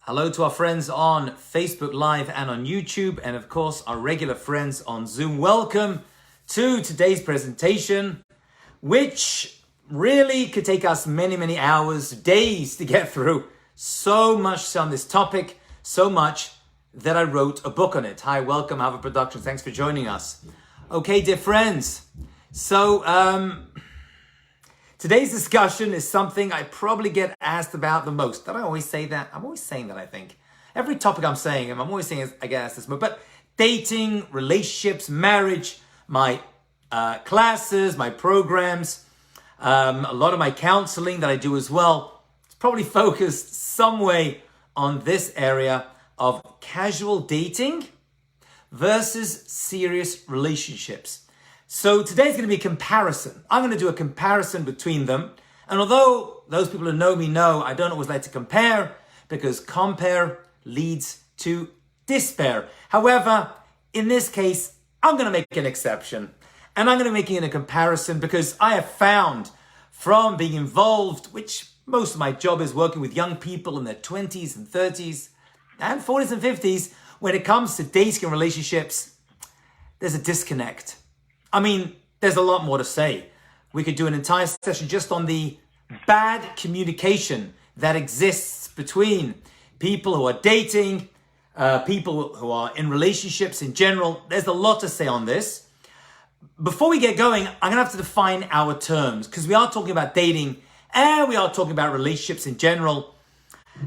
Hello to our friends on Facebook Live and on YouTube, and of course our regular friends on Zoom. Welcome to today's presentation, which really could take us many hours, days to get through. So much on this topic, so much that I wrote a book on it. Hi, welcome, Hava Productions. Thanks for joining us. Okay, dear friends. So, today's discussion is something I probably get asked about the most. Don't I always say that? I'm always saying that, I think. Every topic I'm saying, I'm always saying I get asked this most. But dating, relationships, marriage, my classes, my programs, a lot of my counseling that I do as well, it's probably focused some way on this area of casual dating versus serious relationships. So today's going to be a comparison. I'm going to do a comparison between them. And although those people who know me know I don't always like to compare, because compare leads to despair. However, in this case, I'm going to make an exception. And I'm going to make it a comparison because I have found from being involved, which most of my job is working with young people in their 20s and 30s and 40s and 50s, when it comes to dating and relationships, there's a disconnect. I mean, there's a lot more to say. We could do an entire session just on the bad communication that exists between people who are dating, people who are in relationships in general. There's a lot to say on this. Before we get going, I'm going to have to define our terms, because we are talking about dating and we are talking about relationships in general.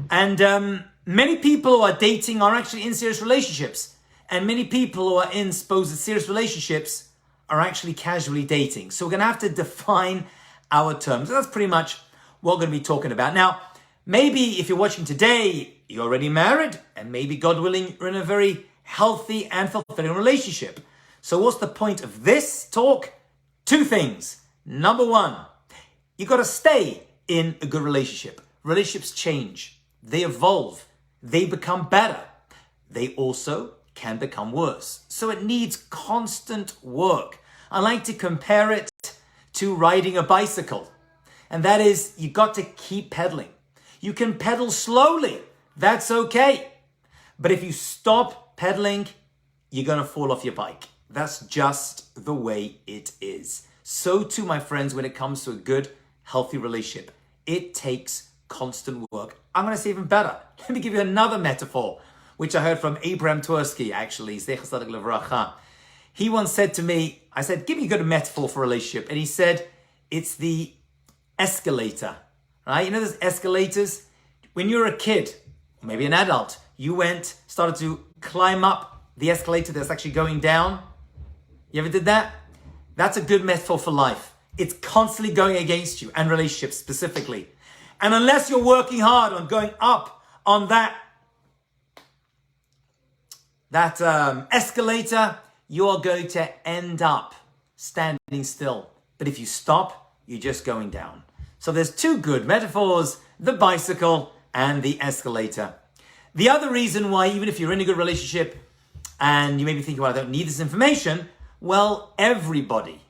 And many people who are dating are actually in serious relationships. And many people who are in supposed serious relationships are actually casually dating. So we're going to have to define our terms. That's pretty much what we're going to be talking about. Now, maybe if you're watching today, you're already married, and maybe, God willing, you're in a very healthy and fulfilling relationship. So what's the point of this talk? Two things. Number one, you got to stay in a good relationship. Relationships change. They evolve. They become better. They also can become worse. So it needs constant work. I like to compare it to riding a bicycle. And that is, you got to keep pedaling. You can pedal slowly. That's okay. But if you stop pedaling, you're going to fall off your bike. That's just the way it is. So too, my friends, when it comes to a good, healthy relationship, it takes constant work. I'm going to say even better. Let me give you another metaphor, which I heard from Abraham Tversky, actually. He once said to me, I said, give me a good metaphor for a relationship. And he said, it's the escalator, right? You know those escalators? When you're a kid, or maybe an adult, you started to climb up the escalator that's actually going down. You ever did that? That's a good metaphor for life. It's constantly going against you, and relationships specifically. And unless you're working hard on going up on that escalator, you're going to end up standing still. But if you stop, you're just going down. So there's two good metaphors, the bicycle and the escalator. The other reason why, even if you're in a good relationship and you may be thinking, well, I don't need this information. Well, everybody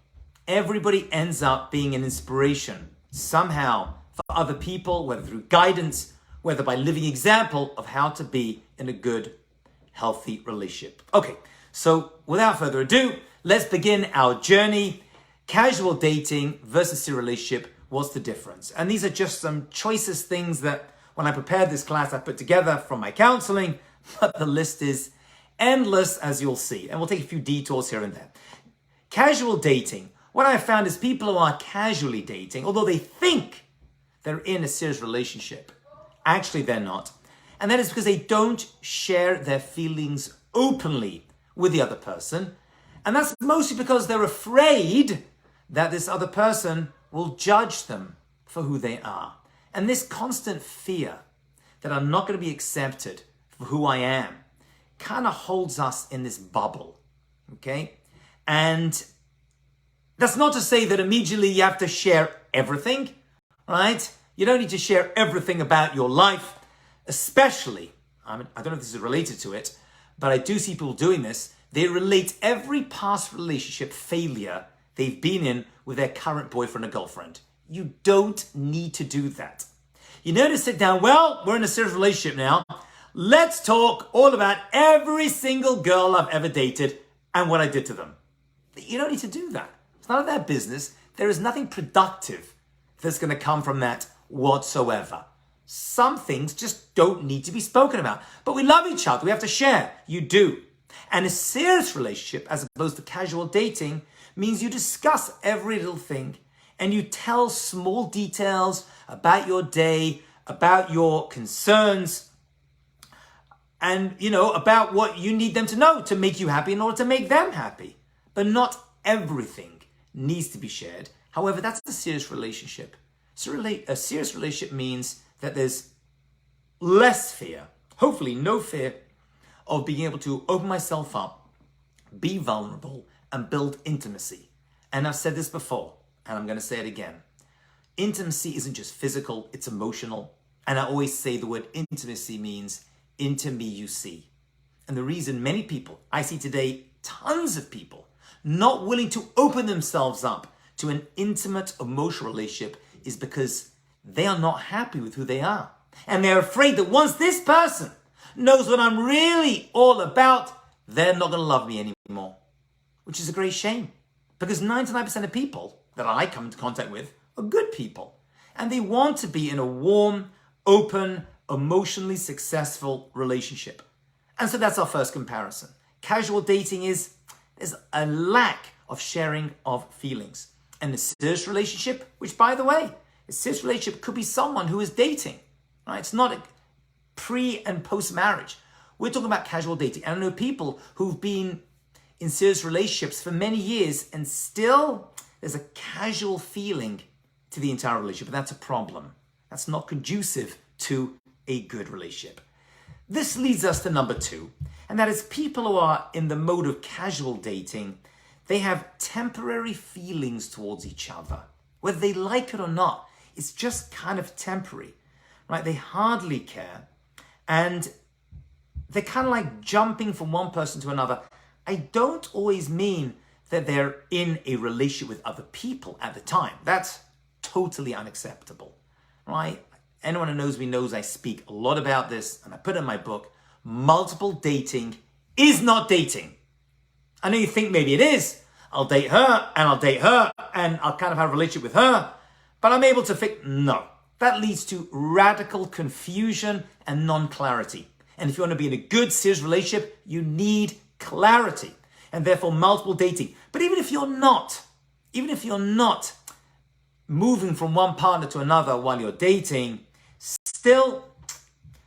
ends up being an inspiration somehow for other people, whether through guidance, whether by living example of how to be in a good, healthy relationship. Okay, so without further ado, let's begin our journey. Casual dating versus serious relationship, what's the difference? And these are just some choicest things that when I prepared this class, I put together from my counseling, but the list is endless, as you'll see. And we'll take a few detours here and there. Casual dating. What I found is people who are casually dating, although they think they're in a serious relationship, actually they're not. And that is because they don't share their feelings openly with the other person. And that's mostly because they're afraid that this other person will judge them for who they are. And this constant fear that I'm not going to be accepted for who I am kind of holds us in this bubble, okay? And that's not to say that immediately you have to share everything, right? You don't need to share everything about your life, especially, I don't know if this is related to it, but I do see people doing this. They relate every past relationship failure they've been in with their current boyfriend or girlfriend. You don't need to do that. You know, to sit down, well, we're in a serious relationship now. Let's talk all about every single girl I've ever dated and what I did to them. You don't need to do that. It's none of their business. There is nothing productive that's going to come from that whatsoever. Some things just don't need to be spoken about. But we love each other. We have to share. You do. And a serious relationship, as opposed to casual dating, means you discuss every little thing and you tell small details about your day, about your concerns, and, about what you need them to know to make you happy in order to make them happy. But not everything needs to be shared. However, that's a serious relationship. So a serious relationship means that there's less fear, hopefully no fear, of being able to open myself up, be vulnerable, and build intimacy. And I've said this before, and I'm going to say it again. Intimacy isn't just physical, it's emotional. And I always say the word intimacy means into me you see. And the reason many people, I see today tons of people, not willing to open themselves up to an intimate emotional relationship is because they are not happy with who they are. And they're afraid that once this person knows what I'm really all about, they're not going to love me anymore. Which is a great shame. Because 99% of people that I come into contact with are good people. And they want to be in a warm, open, emotionally successful relationship. And so that's our first comparison. Casual dating there's a lack of sharing of feelings. And a serious relationship, which by the way, a serious relationship could be someone who is dating. Right? It's not a pre and post marriage. We're talking about casual dating. And I know people who've been in serious relationships for many years and still there's a casual feeling to the entire relationship. But that's a problem. That's not conducive to a good relationship. This leads us to number 2, and that is people who are in the mode of casual dating, they have temporary feelings towards each other. Whether they like it or not, it's just kind of temporary, right? They hardly care, and they're kind of like jumping from one person to another. I don't always mean that they're in a relationship with other people at the time. That's totally unacceptable, right? Anyone who knows me knows I speak a lot about this, and I put it in my book, multiple dating is not dating. I know you think maybe it is. I'll date her, and I'll date her, and I'll kind of have a relationship with her, but I'm able to no. That leads to radical confusion and non-clarity. And if you want to be in a good, serious relationship, you need clarity, and therefore multiple dating. But even if you're not moving from one partner to another while you're dating, still,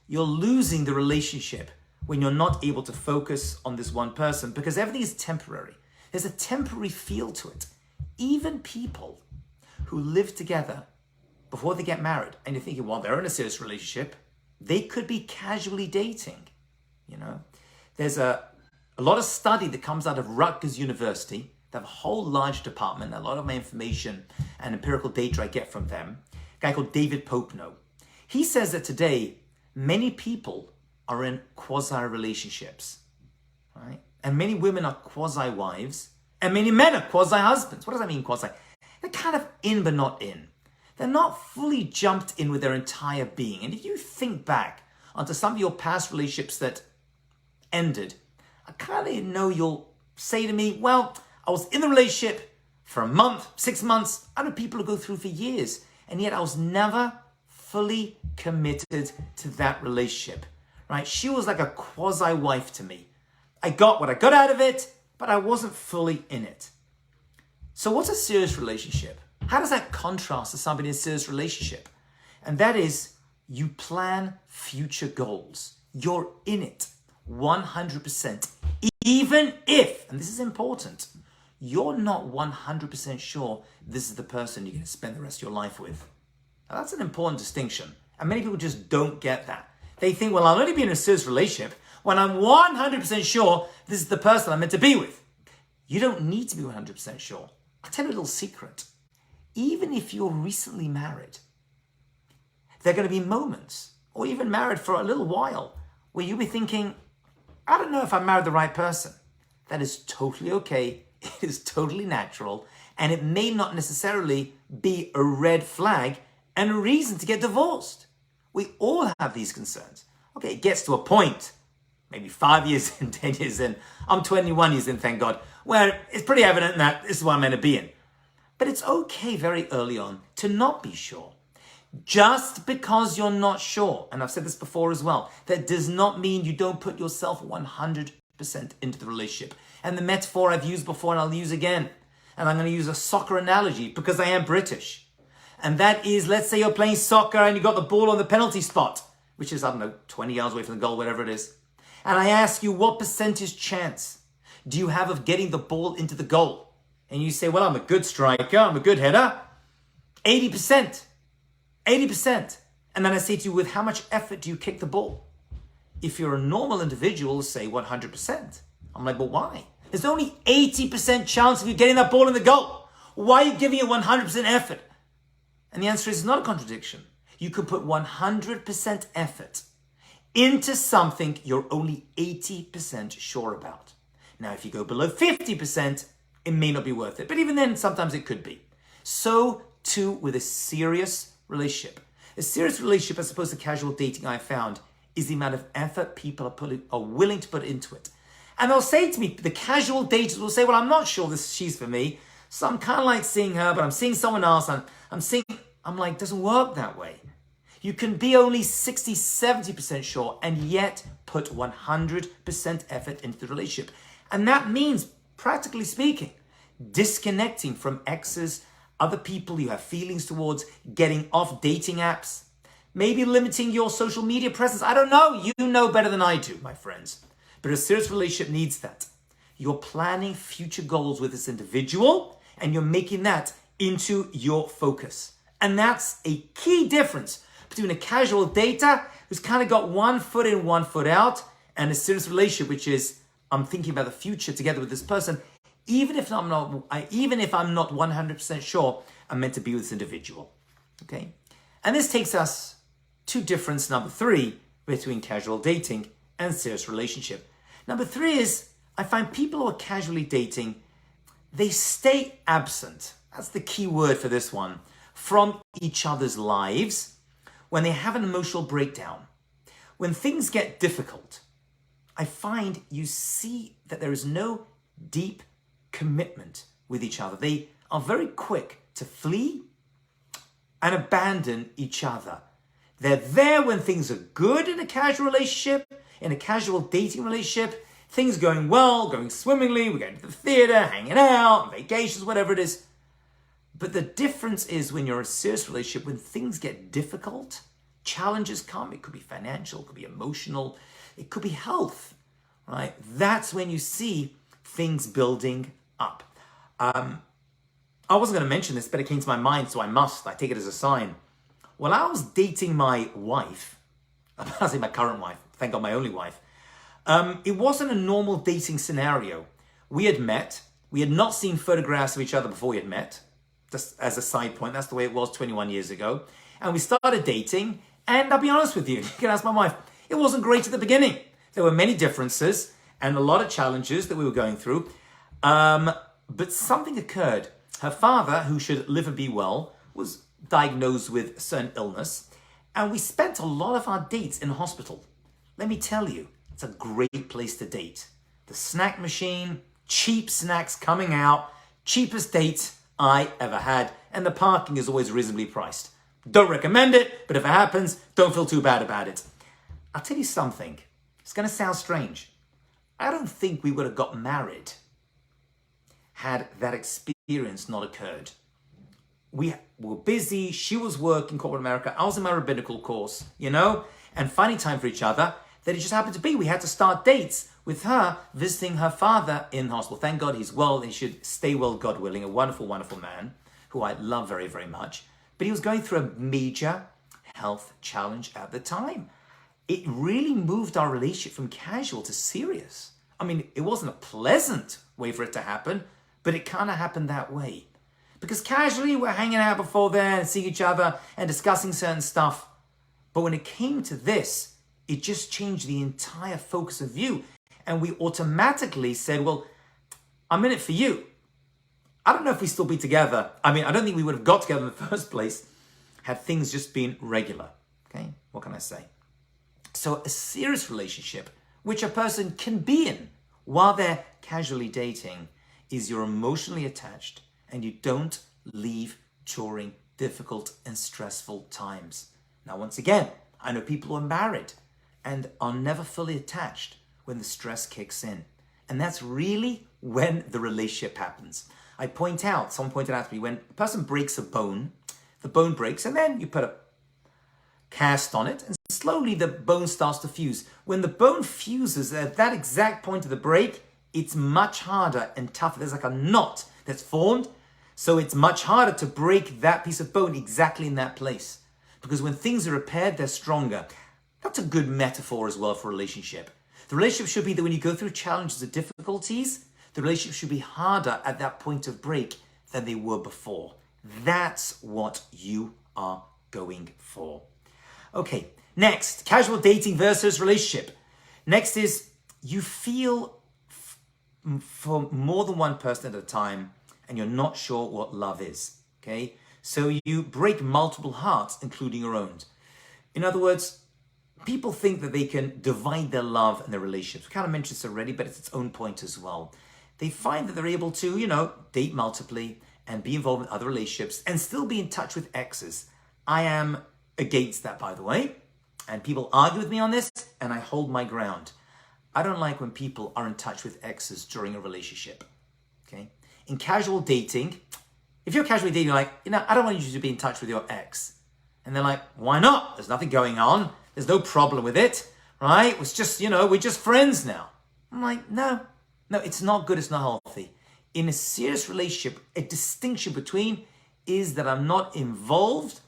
you're losing the relationship when you're not able to focus on this one person because everything is temporary. There's a temporary feel to it. Even people who live together before they get married, and you're thinking, well, they're in a serious relationship, they could be casually dating. There's a lot of study that comes out of Rutgers University. They have a whole large department. A lot of my information and empirical data I get from them. A guy called David Popenoe. He says that today, many people are in quasi-relationships, right? And many women are quasi-wives, and many men are quasi-husbands. What does that mean, quasi? They're kind of in, but not in. They're not fully jumped in with their entire being. And if you think back onto some of your past relationships that ended, I kind of know you'll say to me, well, I was in the relationship for a month, 6 months. I know people who go through for years, and yet I was never fully committed to that relationship, right? She was like a quasi-wife to me. I got what I got out of it, but I wasn't fully in it. So what's a serious relationship? How does that contrast to somebody in a serious relationship? And that is, you plan future goals. You're in it 100%. Even if, and this is important, you're not 100% sure this is the person you're going to spend the rest of your life with. Now, that's an important distinction. And many people just don't get that. They think, well, I'll only be in a serious relationship when I'm 100% sure this is the person I'm meant to be with. You don't need to be 100% sure. I'll tell you a little secret. Even if you're recently married, there are going to be moments, or even married for a little while, where you'll be thinking, I don't know if I married the right person. That is totally okay. It is totally natural. And it may not necessarily be a red flag and a reason to get divorced. We all have these concerns. Okay, Okay, it gets to a point, maybe 5 years in, 10 years in. I'm 21 years in, thank God, where it's pretty evident that this is what I'm meant to be in. But it's okay very early on to not be sure. Just because you're not sure, and I've said this before as well, that does not mean you don't put yourself 100% into the relationship. And the metaphor I've used before and I'll use again, and I'm going to use a soccer analogy because I am British. And that is, let's say you're playing soccer and you got the ball on the penalty spot, which is, 20 yards away from the goal, whatever it is. And I ask you, what percentage chance do you have of getting the ball into the goal? And you say, well, I'm a good striker, I'm a good header. 80%. 80%. And then I say to you, with how much effort do you kick the ball? If you're a normal individual, say 100%. I'm like, but why? There's only 80% chance of you getting that ball in the goal. Why are you giving it 100% effort? And the answer is not a contradiction. You can put 100% effort into something you're only 80% sure about. Now, if you go below 50%, it may not be worth it. But even then, sometimes it could be. So too with a serious relationship. A serious relationship, as opposed to casual dating, I found, is the amount of effort people are willing to put into it. And they'll say to me, the casual daters will say, well, I'm not sure she's for me. So I'm kind of like seeing her, but I'm seeing someone else. I'm like, it doesn't work that way. You can be only 60, 70% sure and yet put 100% effort into the relationship. And that means, practically speaking, disconnecting from exes, other people you have feelings towards, getting off dating apps, maybe limiting your social media presence. I don't know. You know better than I do, my friends. But a serious relationship needs that. You're planning future goals with this individual and you're making that into your focus. And that's a key difference between a casual dater who's kind of got 1 foot in, 1 foot out, and a serious relationship, which is, I'm thinking about the future together with this person, even if I'm not 100% sure I'm meant to be with this individual. Okay? And this takes us to difference number 3 between casual dating and serious relationship. Number 3 is, I find people who are casually dating, they stay absent. That's the key word for this one. From each other's lives when they have an emotional breakdown. When things get difficult, I find you see that there is no deep commitment with each other. They are very quick to flee and abandon each other. They're there when things are good in a casual relationship, in a casual dating relationship, things going well, going swimmingly, we're going to the theater, hanging out, vacations, whatever it is. But the difference is when you're in a serious relationship, when things get difficult, challenges come, it could be financial, it could be emotional, it could be health, right? That's when you see things building up. I wasn't going to mention this, but it came to my mind, so I take it as a sign. While I was dating my wife, I'm not saying my current wife, thank God my only wife, it wasn't a normal dating scenario. We had met, we had not seen photographs of each other before we had met. Just as a side point, that's the way it was 21 years ago. And we started dating, and I'll be honest with you, you can ask my wife, it wasn't great at the beginning. There were many differences and a lot of challenges that we were going through. But something occurred. Her father, who should live and be well, was diagnosed with a certain illness. And we spent a lot of our dates in hospital. Let me tell you, it's a great place to date. The snack machine, cheap snacks coming out, cheapest dates I ever had, and the parking is always reasonably priced. Don't recommend it, but if it happens, don't feel too bad about it. I'll tell you something. It's going to sound strange. I don't think we would have got married had that experience not occurred. We were busy. She was working corporate America. I was in my rabbinical course, and finding time for each other. That it just happened to be. We had to start dates with her visiting her father in hospital. Thank God he's well. He should stay well, God willing. A wonderful, wonderful man who I love very, very much. But he was going through a major health challenge at the time. It really moved our relationship from casual to serious. I mean, it wasn't a pleasant way for it to happen, but it kind of happened that way. Because casually we're hanging out before then and seeing each other and discussing certain stuff. But when it came to this, it just changed the entire focus of view. And we automatically said, well, I'm in it for you. I don't know if we still be together. I mean, I don't think we would have got together in the first place had things just been regular. Okay, what can I say? So a serious relationship, which a person can be in while they're casually dating, is you're emotionally attached and you don't leave during difficult and stressful times. Now, once again, I know people who are married and are never fully attached when the stress kicks in. And that's really when the relationship happens. Someone pointed out to me, when a person breaks a bone, the bone breaks and then you put a cast on it and slowly the bone starts to fuse. When the bone fuses at that exact point of the break, it's much harder and tougher. There's like a knot that's formed. So it's much harder to break that piece of bone exactly in that place. Because when things are repaired, they're stronger. That's a good metaphor as well for a relationship. The relationship should be that when you go through challenges or difficulties, the relationship should be harder at that point of break than they were before. That's what you are going for. Okay, next, casual dating versus relationship. Next is you feel for more than one person at a time and you're not sure what love is, okay? So you break multiple hearts, including your own. In other words, people think that they can divide their love and their relationships. We kind of mentioned this already, but it's its own point as well. They find that they're able to, date multiply and be involved in other relationships and still be in touch with exes. I am against that, by the way. And people argue with me on this, and I hold my ground. I don't like when people are in touch with exes during a relationship, okay? In casual dating, if you're casually dating, you're like, I don't want you to be in touch with your ex. And they're like, why not? There's nothing going on. There's no problem with it, right? It's just, we're just friends now. I'm like, no, it's not good. It's not healthy. In a serious relationship, a distinction between is that I'm not involved,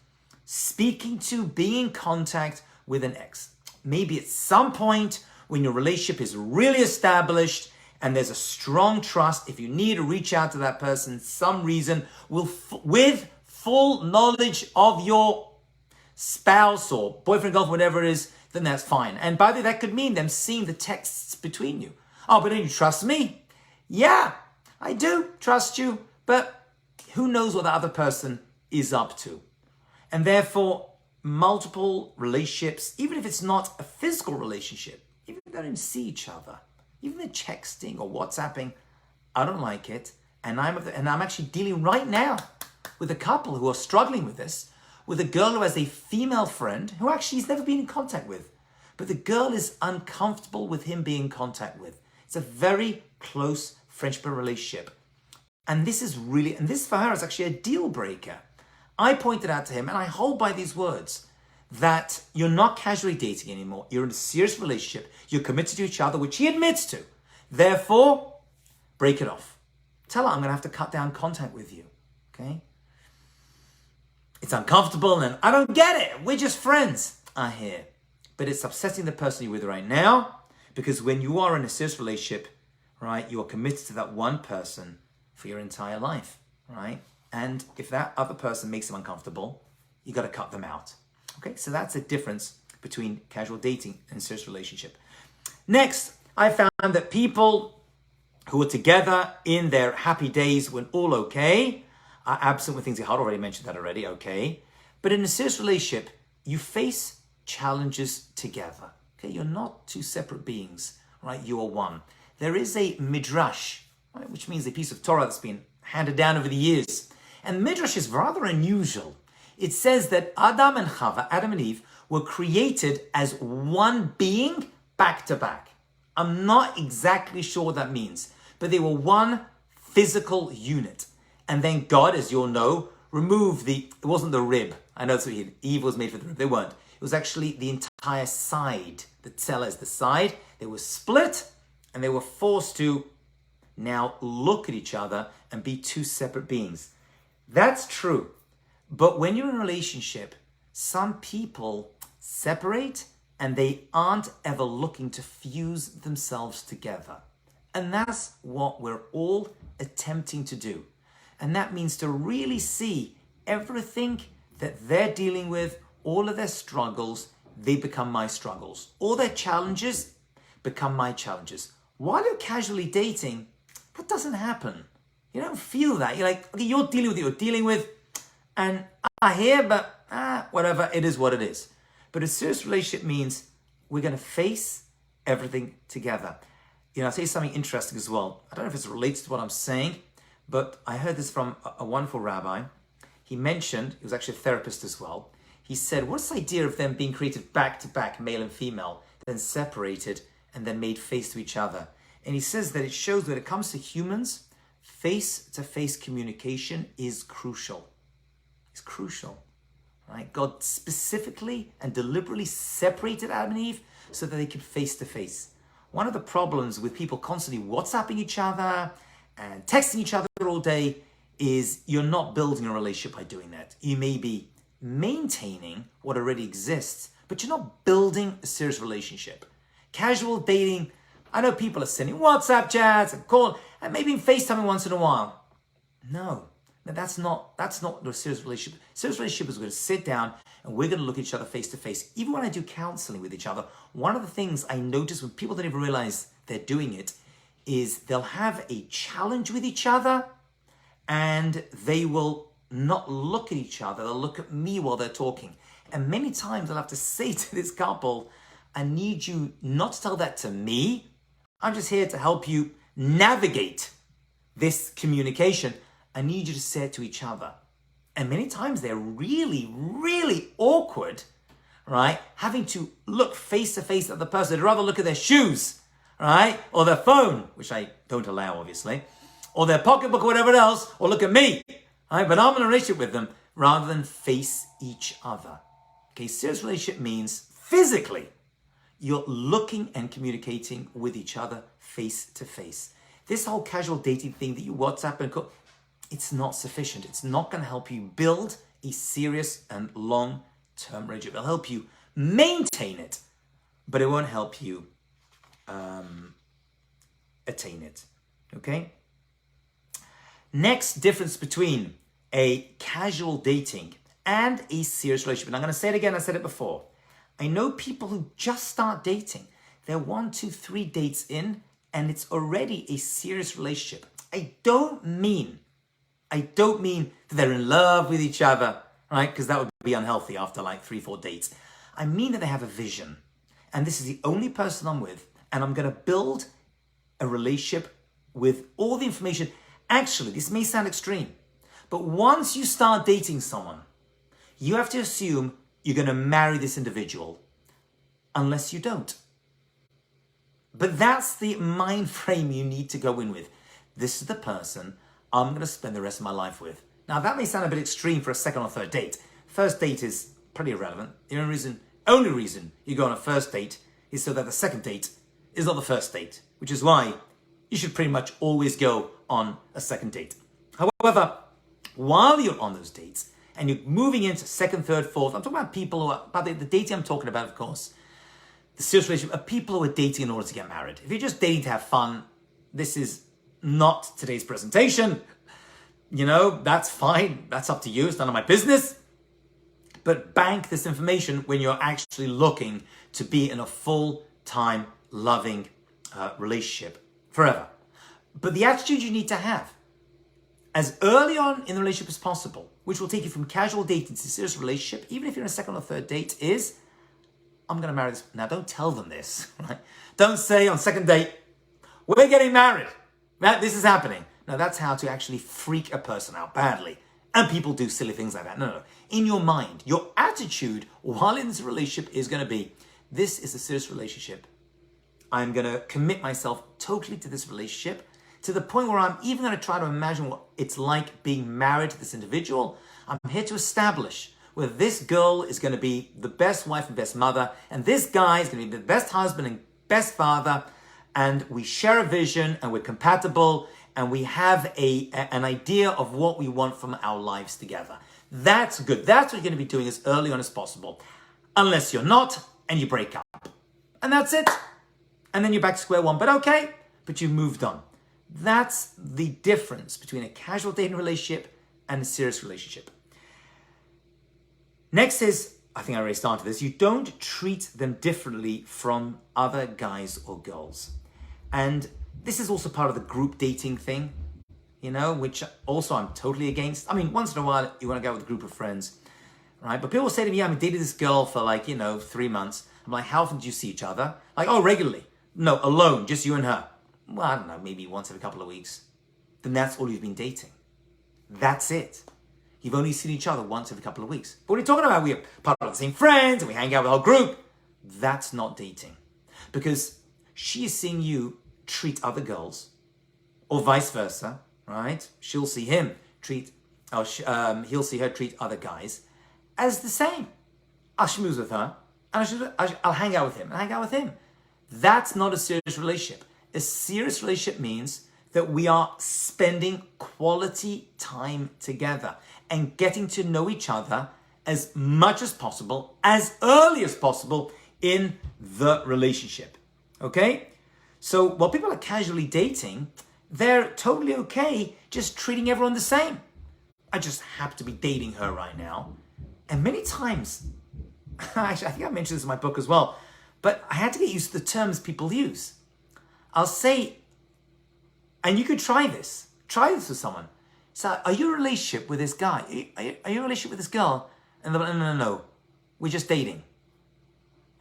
speaking to, being in contact with an ex. Maybe at some point when your relationship is really established and there's a strong trust, if you need to reach out to that person, some reason, with full knowledge of your spouse or boyfriend, girlfriend, whatever it is, then that's fine. And by the way, that could mean them seeing the texts between you. Oh, but don't you trust me? Yeah, I do trust you, but who knows what the other person is up to? And therefore, multiple relationships, even if it's not a physical relationship, even if they don't see each other, even the texting or WhatsApping, I don't like it. And I'm actually dealing right now with a couple who are struggling with this, with a girl who has a female friend who actually he's never been in contact with. But the girl is uncomfortable with him being in contact with. It's a very close friendship relationship. And this for her is actually a deal breaker. I pointed out to him, and I hold by these words, that you're not casually dating anymore. You're in a serious relationship. You're committed to each other, which he admits to. Therefore, break it off. Tell her, I'm going to have to cut down contact with you. Okay? It's uncomfortable, and I don't get it. We're just friends. I hear. But it's upsetting the person you're with right now, because when you are in a serious relationship, right, you are committed to that one person for your entire life, right? And if that other person makes them uncomfortable, you got to cut them out. Okay, so that's the difference between casual dating and serious relationship. Next, I found that people who are together in their happy days when all okay are absent when things get hard. Already mentioned that already, okay. But in a serious relationship, you face challenges together. Okay, you're not two separate beings, right? You are one. There is a midrash, right, which means a piece of Torah that's been handed down over the years. And midrash is rather unusual. It says that Adam and Chava, Adam and Eve, were created as one being back to back. I'm not exactly sure what that means, but they were one physical unit. And then God, as you all know, removed it wasn't the rib. I know that's what Eve was made for the rib. They weren't. It was actually the entire side. The tzela is the side. They were split and they were forced to now look at each other and be two separate beings. That's true. But when you're in a relationship, some people separate and they aren't ever looking to fuse themselves together. And that's what we're all attempting to do. And that means to really see everything that they're dealing with, all of their struggles, they become my struggles. All their challenges become my challenges. While you're casually dating, that doesn't happen. You don't feel that. You're like, okay, you're dealing with what you're dealing with, and I hear, but whatever, it is what it is. But a serious relationship means we're going to face everything together. I'll tell you something interesting as well. I don't know if it relates to what I'm saying, but I heard this from a wonderful rabbi. He mentioned, he was actually a therapist as well. He said, what's the idea of them being created back to back, male and female, then separated and then made face to each other? And he says that it shows that when it comes to humans, face-to-face communication is crucial. It's crucial, right? God specifically and deliberately separated Adam and Eve so that they could face-to-face. One of the problems with people constantly WhatsApping each other and texting each other all day is you're not building a relationship by doing that. You may be maintaining what already exists, but you're not building a serious relationship. Casual dating, I know people are sending WhatsApp chats and call and maybe FaceTiming once in a while. No, that's not a serious relationship. Serious relationship is we're going to sit down and we're going to look at each other face to face. Even when I do counseling with each other, one of the things I notice when people don't even realize they're doing it is they'll have a challenge with each other and they will not look at each other. They'll look at me while they're talking. And many times I'll have to say to this couple, I need you not to tell that to me. I'm just here to help you navigate this communication. I need you to say it to each other. And many times they're really, really awkward, right? Having to look face to face at the person. They'd rather look at their shoes, right? Or their phone, which I don't allow, obviously. Or their pocketbook or whatever else. Or look at me, right? But I'm in a relationship with them rather than face each other. Okay, serious relationship means physically you're looking and communicating with each other face to face. This whole casual dating thing that you WhatsApp and call, it's not sufficient. It's not going to help you build a serious and long-term relationship. It'll help you maintain it, but it won't help you attain it. Okay? Next difference between a casual dating and a serious relationship. And I'm going to say it again. I said it before. I know people who just start dating. They're 1, 2, 3 dates in, and it's already a serious relationship. I don't mean that they're in love with each other, right? Because that would be unhealthy after like 3, 4 dates. I mean that they have a vision. And this is the only person I'm with. And I'm going to build a relationship with all the information. Actually, this may sound extreme, but once you start dating someone, you have to assume you're going to marry this individual unless you don't. But that's the mind frame you need to go in with. This is the person I'm going to spend the rest of my life with. Now, that may sound a bit extreme for a second or third date. First date is pretty irrelevant. The only reason you go on a first date is so that the second date is not the first date, which is why you should pretty much always go on a second date. However, while you're on those dates and you're moving into second, third, fourth, I'm talking about people who are, about the dating I'm talking about, of course, the serious relationship are people who are dating in order to get married. If you're just dating to have fun, this is not today's presentation. That's fine. That's up to you. It's none of my business. But bank this information when you're actually looking to be in a full-time, loving relationship forever. But the attitude you need to have as early on in the relationship as possible, which will take you from casual dating to serious relationship, even if you're in a second or third date, is, I'm going to marry this. Now, don't tell them this, right? Don't say on second date, we're getting married. Right? This is happening. No, that's how to actually freak a person out badly. And people do silly things like that. No. In your mind, your attitude while in this relationship is going to be, this is a serious relationship. I'm going to commit myself totally to this relationship to the point where I'm even going to try to imagine what it's like being married to this individual. I'm here to establish whether this girl is going to be the best wife and best mother, and this guy is going to be the best husband and best father, and we share a vision, and we're compatible, and we have an idea of what we want from our lives together. That's good. That's what you're going to be doing as early on as possible. Unless you're not, and you break up. And that's it. And then you're back to square one. But okay, but you moved on. That's the difference between a casual dating relationship and a serious relationship. Next is, I think I already started this, you don't treat them differently from other guys or girls. And this is also part of the group dating thing, which also I'm totally against. I mean, once in a while, you want to go with a group of friends, right? But people say to me, I dated this girl for 3 months. I'm like, how often do you see each other? Like, oh, regularly. No, alone, just you and her. Well, I don't know, maybe once every couple of weeks. Then that's all you've been dating. That's it. You've only seen each other once every couple of weeks. But what are you talking about? We're part of the same friends and we hang out with the whole group. That's not dating. Because she is seeing you treat other girls or vice versa, right? She'll see him treat, or he'll see her treat other guys as the same. I'll schmooze with her and I'll hang out with him and hang out with him. That's not a serious relationship. A serious relationship means that we are spending quality time together and getting to know each other as much as possible, as early as possible in the relationship. Okay? So while people are casually dating, they're totally okay just treating everyone the same. I just happen to be dating her right now. And many times, actually, I think I mentioned this in my book as well, but I had to get used to the terms people use. I'll say, and you could try this with someone. So, are you in a relationship with this guy? Are you in a relationship with this girl? And they're like, no, we're just dating.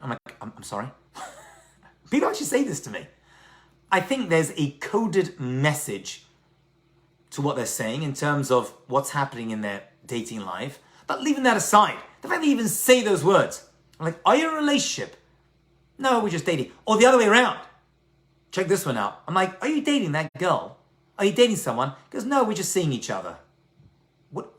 I'm like, I'm sorry? People actually say this to me. I think there's a coded message to what they're saying in terms of what's happening in their dating life. But leaving that aside, the fact they even say those words, I'm like, are you in a relationship? No, we're just dating. Or the other way around. Check this one out. I'm like, are you dating that girl? Are you dating someone? He goes, no, we're just seeing each other. What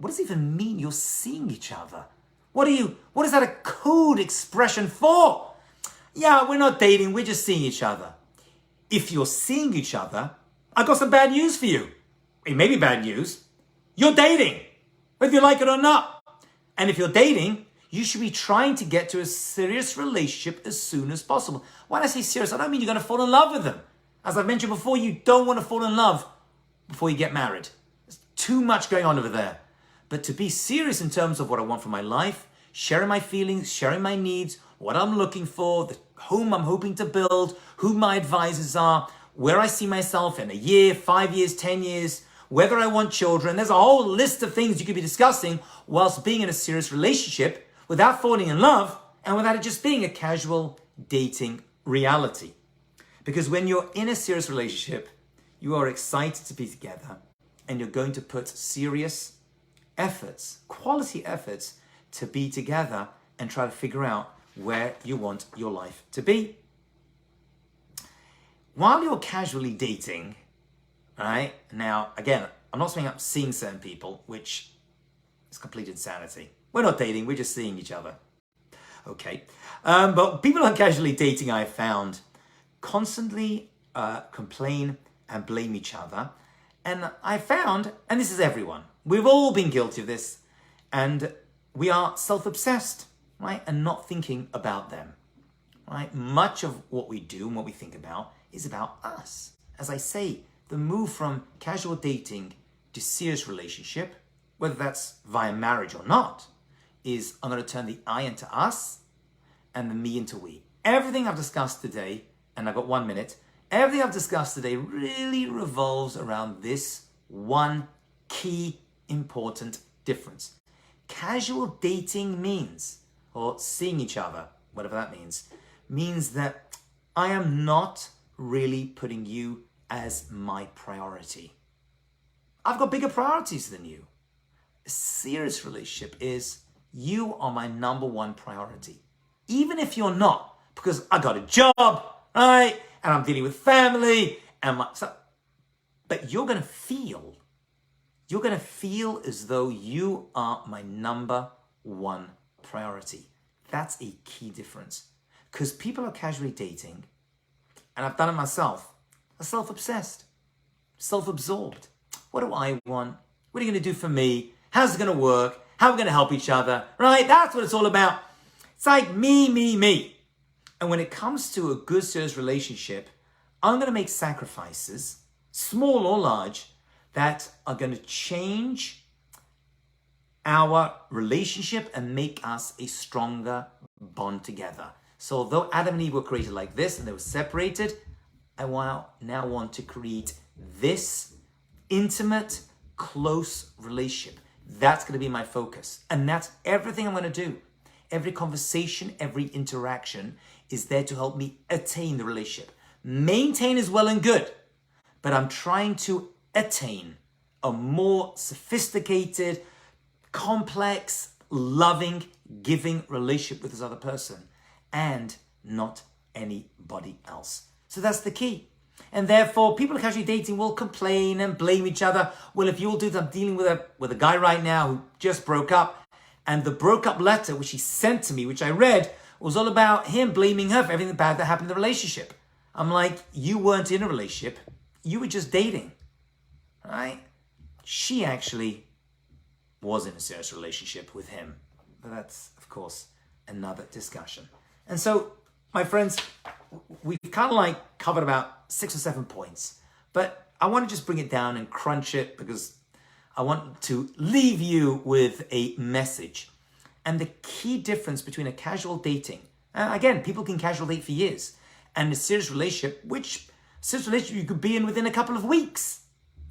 does it even mean you're seeing each other? What is that a code expression for? Yeah, we're not dating, we're just seeing each other. If you're seeing each other, I've got some bad news for you. It may be bad news. You're dating, whether you like it or not. And if you're dating, you should be trying to get to a serious relationship as soon as possible. When I say serious, I don't mean you're going to fall in love with them. As I've mentioned before, you don't want to fall in love before you get married. There's too much going on over there. But to be serious in terms of what I want for my life, sharing my feelings, sharing my needs, what I'm looking for, the home I'm hoping to build, who my advisors are, where I see myself in a year, 5 years, 10 years, whether I want children. There's a whole list of things you could be discussing whilst being in a serious relationship without falling in love and without it just being a casual dating reality. Because when you're in a serious relationship, you are excited to be together and you're going to put serious efforts, quality efforts to be together and try to figure out where you want your life to be. While you're casually dating, right? Now, again, I'm not saying I'm seeing certain people, which is complete insanity. We're not dating, we're just seeing each other. Okay. But people on casually dating, I found, constantly complain and blame each other. And I found, and this is everyone, we've all been guilty of this, and we are self-obsessed, right? And not thinking about them, right? Much of what we do and what we think about is about us. As I say, the move from casual dating to serious relationship, whether that's via marriage or not, is I'm going to turn the I into us and the me into we. Everything I've discussed today, and I've got 1 minute, everything I've discussed today really revolves around this one key important difference. Casual dating means, or seeing each other, whatever that means that I am not really putting you as my priority. I've got bigger priorities than you. A serious relationship is you are my number one priority. Even if you're not, because I got a job, right? And I'm dealing with family, but you're gonna feel as though you are my number one priority. That's a key difference. Because people are casually dating, and I've done it myself, are self-obsessed, self-absorbed. What do I want? What are you gonna do for me? How's it gonna work? How are we gonna help each other? Right? That's what it's all about. It's like me. And when it comes to a good, serious relationship, I'm gonna make sacrifices, small or large, that are gonna change our relationship and make us a stronger bond together. So although Adam and Eve were created like this and they were separated, I now want to create this intimate, close relationship. That's going to be my focus. And that's everything I'm going to do. Every conversation, every interaction is there to help me attain the relationship. Maintain is well and good, but I'm trying to attain a more sophisticated, complex, loving, giving relationship with this other person and not anybody else. So that's the key. And therefore, people casually dating will complain and blame each other. Well, if you'll do that, I'm dealing with a guy right now who just broke up, and the broke up letter, which he sent to me, which I read, was all about him blaming her for everything bad that happened in the relationship. I'm like, you weren't in a relationship. You were just dating, right? She actually was in a serious relationship with him. But that's, of course, another discussion. And so, my friends, we've kind of like covered about 6 or 7 points. But I want to just bring it down and crunch it because I want to leave you with a message. And the key difference between a casual dating, again, people can casual date for years, and a serious relationship, which serious relationship you could be in within a couple of weeks.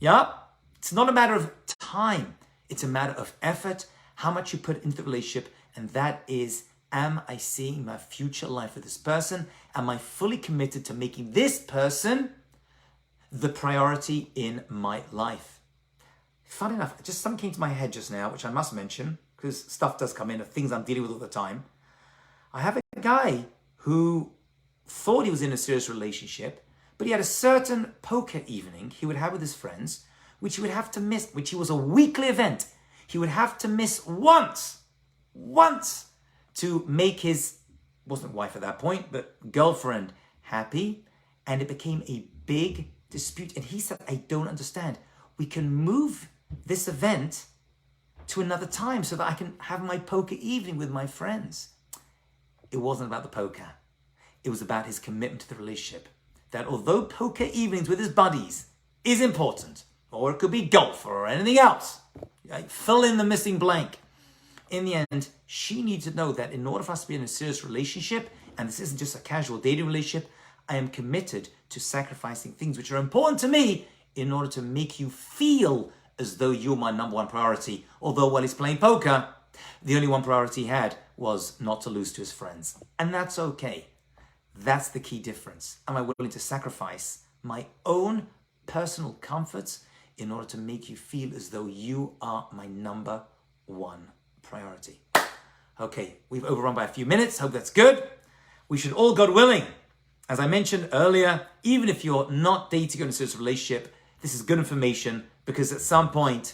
Yeah? It's not a matter of time. It's a matter of effort, how much you put into the relationship, and that is, am I seeing my future life with this person? Am I fully committed to making this person the priority in my life? Funny enough, just something came to my head just now, which I must mention, because stuff does come in of things I'm dealing with all the time. I have a guy who thought he was in a serious relationship, but he had a certain poker evening he would have with his friends, which he would have to miss, which was a weekly event. He would have to miss once to make his, wasn't wife at that point, but girlfriend happy. And it became a big dispute. And he said, I don't understand. We can move this event to another time so that I can have my poker evening with my friends. It wasn't about the poker. It was about his commitment to the relationship. That although poker evenings with his buddies is important, or it could be golf or anything else, right? Fill in the missing blank. In the end, she needs to know that in order for us to be in a serious relationship, and this isn't just a casual dating relationship, I am committed to sacrificing things which are important to me in order to make you feel as though you're my number one priority. Although while he's playing poker, the only one priority he had was not to lose to his friends. And that's okay. That's the key difference. Am I willing to sacrifice my own personal comforts in order to make you feel as though you are my number one priority? Okay, we've overrun by a few minutes. Hope that's good. We should all, God willing, as I mentioned earlier, even if you're not dating or in a serious relationship, this is good information because at some point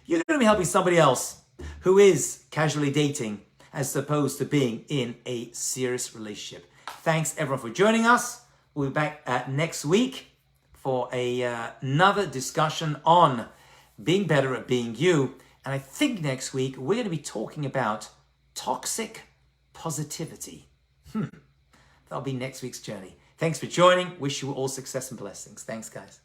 you're going to be helping somebody else who is casually dating as opposed to being in a serious relationship. Thanks everyone for joining us. We'll be back next week for another discussion on being better at being you. And I think next week we're going to be talking about toxic positivity. That'll be next week's journey. Thanks for joining. Wish you all success and blessings. Thanks, guys.